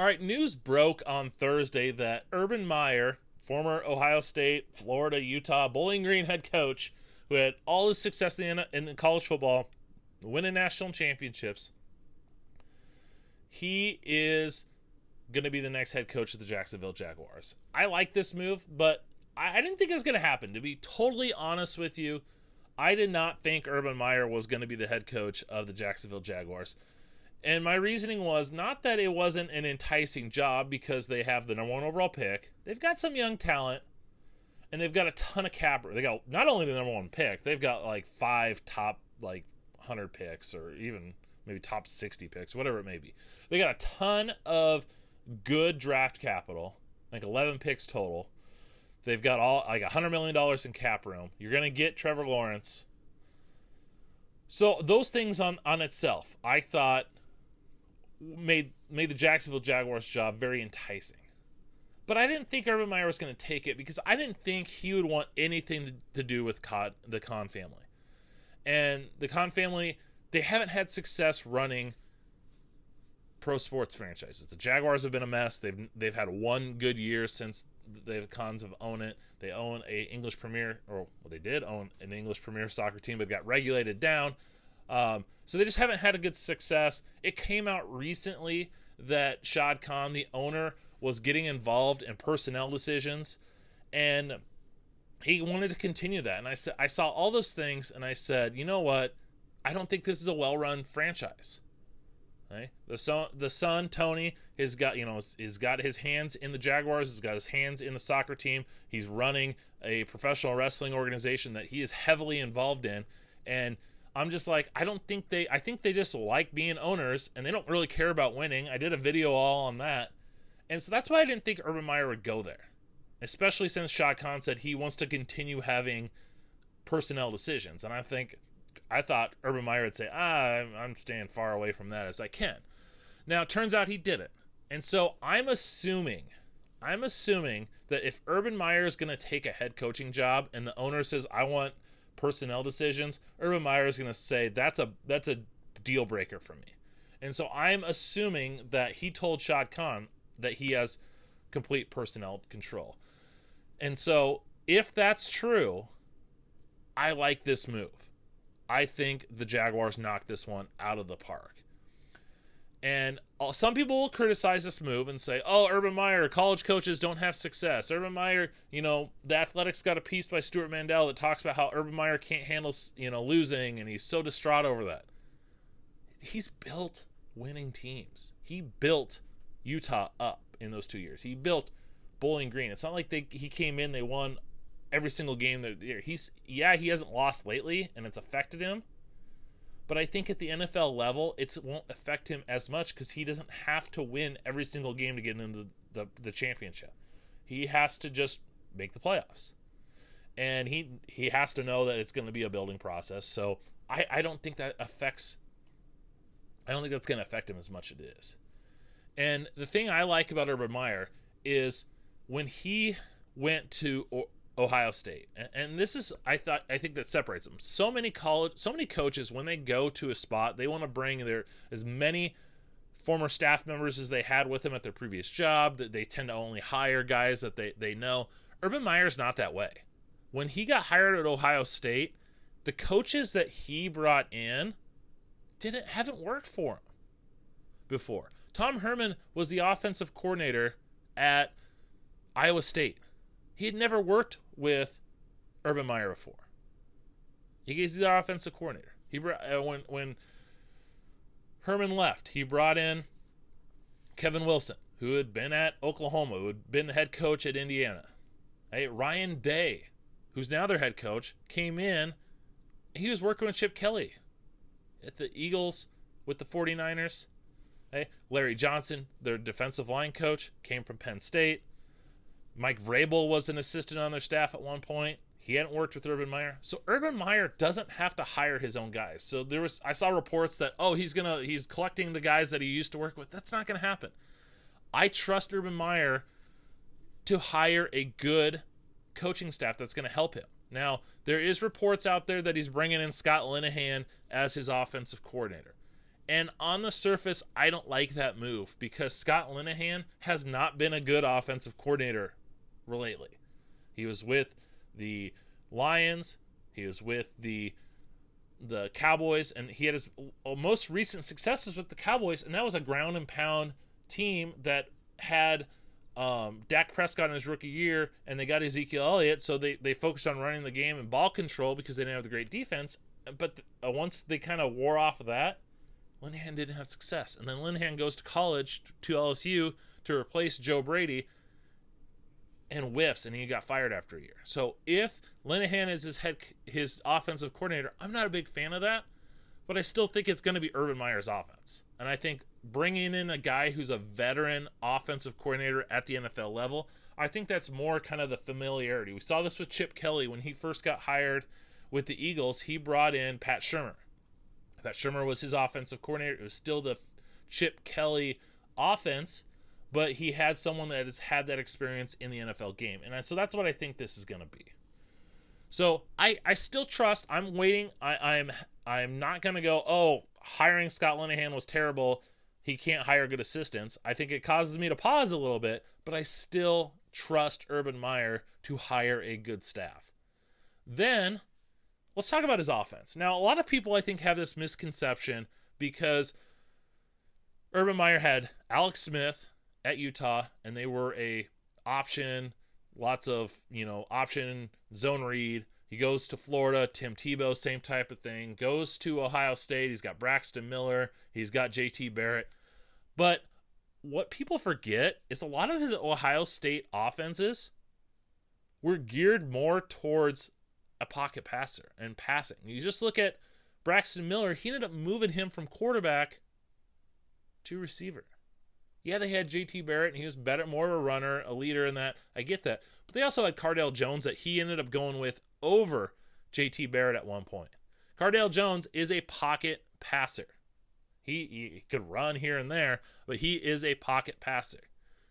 right, news broke on Thursday that Urban Meyer, former Ohio State, Florida, Utah, Bowling Green head coach, who had all his success in college football, winning national championships, he is going to be the next head coach of the Jacksonville Jaguars. I like this move, but I didn't think it was going to happen. To be totally honest with you, I did not think Urban Meyer was going to be the head coach of the Jacksonville Jaguars. And my reasoning was not that it wasn't an enticing job because they have the number one overall pick. They've got some young talent, and they've got a ton of cap. They got not only the number one pick, they've got like 5 top 100 picks, or even maybe top 60 picks, whatever it may be. They got a ton of good draft capital, like 11 picks total. They've got all like $100 million in cap room. You're going to get Trevor Lawrence. So those things on itself, I thought made the Jacksonville Jaguars job very enticing. But I didn't think Urban Meyer was going to take it because I didn't think he would want anything to do with the Khan family. And the Khan family, they haven't had success running pro sports franchises. The Jaguars have been a mess. They've had one good year since the Khans have owned it. They own a English Premier, they did own an English Premier soccer team, but got regulated down. So they just haven't had a good success. It came out recently that Shad Khan, the owner, was getting involved in personnel decisions, and he wanted to continue that. And I saw all those things, and I said, you know what? I don't think this is a well-run franchise. Okay? The son Tony has got his hands in the Jaguars. He's got his hands in the soccer team. He's running a professional wrestling organization that he is heavily involved in, and I'm just like, I think they just like being owners, and they don't really care about winning. I did a video all on that. And so that's why I didn't think Urban Meyer would go there, especially since Shad Khan said he wants to continue having personnel decisions. And I thought Urban Meyer would say, I'm staying far away from that as I can. Now, it turns out he didn't. And so I'm assuming that if Urban Meyer is going to take a head coaching job and the owner says, I want personnel decisions, Urban Meyer is going to say that's a deal breaker for me. And so I'm assuming that he told Shad Khan that he has complete personnel control. And so if that's true, I like this move. I think the Jaguars knocked this one out of the park. And some people will criticize this move and say, Urban Meyer, college coaches don't have success. Urban Meyer, the Athletics got a piece by Stuart Mandel that talks about how Urban Meyer can't handle, losing, and he's so distraught over that. He's built winning teams. He built Utah up in those 2 years. He built Bowling Green. It's not like he came in, they won every single game that year. He hasn't lost lately, and it's affected him. But I think at the NFL level, it won't affect him as much because he doesn't have to win every single game to get into the championship. He has to just make the playoffs. And he has to know that it's going to be a building process. So I don't think that affects – I don't think that's going to affect him as much as it is. And the thing I like about Urban Meyer is when he went to Ohio State, and this is I think that separates them. So many coaches, when they go to a spot, they want to bring as many former staff members as they had with them at their previous job. That they tend to only hire guys that they know. Urban Meyer's not that way. When he got hired at Ohio State, the coaches that he brought in haven't worked for him before. Tom Herman was the offensive coordinator at Iowa State. He had never worked with Urban Meyer before. He's the offensive coordinator. When Herman left, he brought in Kevin Wilson, who had been at Oklahoma, who had been the head coach at Indiana. Ryan Day, who's now their head coach, came in. He was working with Chip Kelly at the Eagles with the 49ers. Larry Johnson, their defensive line coach, came from Penn State. Mike Vrabel was an assistant on their staff at one point. He hadn't worked with Urban Meyer. So Urban Meyer doesn't have to hire his own guys. So I saw reports that, he's collecting the guys that he used to work with. That's not going to happen. I trust Urban Meyer to hire a good coaching staff that's going to help him. Now, there is reports out there that he's bringing in Scott Linehan as his offensive coordinator. And on the surface, I don't like that move because Scott Linehan has not been a good offensive coordinator lately. He was with the Lions, he was with the Cowboys, and he had his most recent successes with the Cowboys, and that was a ground and pound team that had Dak Prescott in his rookie year, and they got Ezekiel Elliott, so they focused on running the game and ball control because they didn't have the great defense. But once they kind of wore off of that, Linehan didn't have success. And then Linehan goes to college to LSU to replace Joe Brady and whiffs, and he got fired after a year. So if Linehan is his offensive coordinator, I'm not a big fan of that, but I still think it's going to be Urban Meyer's offense. And I think bringing in a guy who's a veteran offensive coordinator at the NFL level, I think that's more kind of the familiarity. We saw this with Chip Kelly when he first got hired with the Eagles. He brought in Pat Shurmur. Pat Shurmur was his offensive coordinator. It was still the Chip Kelly offense, but he had someone that has had that experience in the NFL game. And so that's what I think this is going to be. So I still trust. I'm waiting. I'm not going to go, oh, hiring Scott Linehan was terrible. He can't hire good assistants. I think it causes me to pause a little bit, but I still trust Urban Meyer to hire a good staff. Then let's talk about his offense. Now, a lot of people, I think, have this misconception because Urban Meyer had Alex Smith at Utah, and they were a option, lots of, option zone read. He goes to Florida, Tim Tebow, same type of thing. Goes to Ohio State, he's got Braxton Miller, he's got JT Barrett. But what people forget is a lot of his Ohio State offenses were geared more towards a pocket passer and passing. You just look at Braxton Miller, he ended up moving him from quarterback to receiver. Yeah, they had JT Barrett, and he was better, more of a runner, a leader in that. I get that. But they also had Cardale Jones that he ended up going with over JT Barrett at one point. Cardale Jones is a pocket passer. He could run here and there, but he is a pocket passer.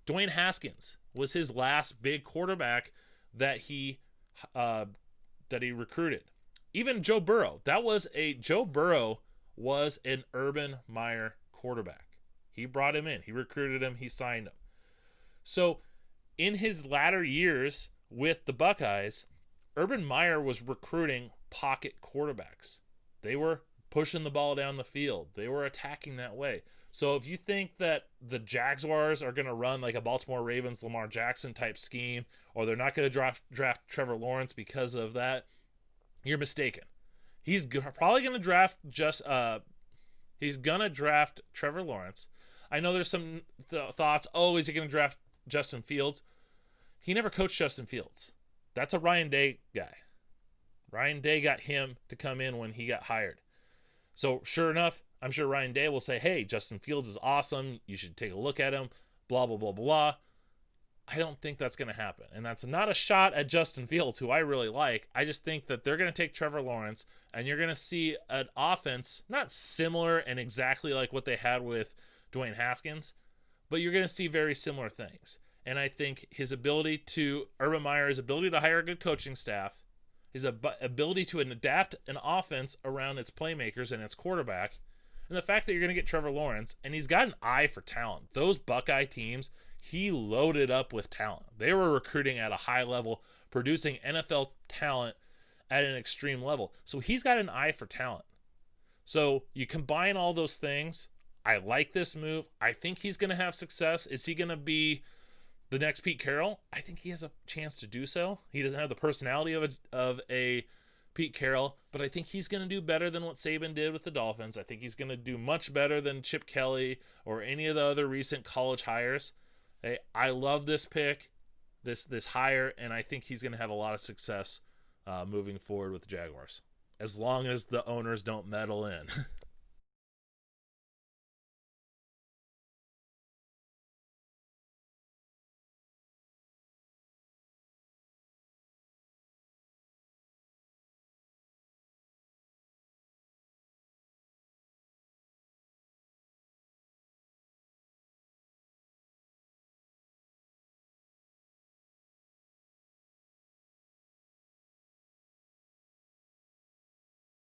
Dwayne Haskins was his last big quarterback that he recruited. Even Joe Burrow. Joe Burrow was an Urban Meyer quarterback. He brought him in. He recruited him. He signed him. So in his latter years with the Buckeyes, Urban Meyer was recruiting pocket quarterbacks. They were pushing the ball down the field. They were attacking that way. So if you think that the Jaguars are going to run like a Baltimore Ravens, Lamar Jackson type scheme, or they're not going to draft Trevor Lawrence because of that, you're mistaken. He's probably going to draft Trevor Lawrence. I know there's some thoughts, is he going to draft Justin Fields? He never coached Justin Fields. That's a Ryan Day guy. Ryan Day got him to come in when he got hired. So sure enough, I'm sure Ryan Day will say, hey, Justin Fields is awesome. You should take a look at him, blah, blah, blah, blah. I don't think that's going to happen. And that's not a shot at Justin Fields, who I really like. I just think that they're going to take Trevor Lawrence, and you're going to see an offense not similar and exactly like what they had with Dwayne Haskins, but you're going to see very similar things. And I think Urban Meyer's ability to hire a good coaching staff, his ability to adapt an offense around its playmakers and its quarterback, and the fact that you're going to get Trevor Lawrence, and he's got an eye for talent. Those Buckeye teams, he loaded up with talent. They were recruiting at a high level, producing NFL talent at an extreme level. So he's got an eye for talent. So you combine all those things. I like this move. I think he's going to have success. Is he going to be the next Pete Carroll? I think he has a chance to do so. He doesn't have the personality of a Pete Carroll, but I think he's going to do better than what Saban did with the Dolphins. I think he's going to do much better than Chip Kelly or any of the other recent college hires. Hey, I love this pick, this hire, and I think he's going to have a lot of success moving forward with the Jaguars, as long as the owners don't meddle in.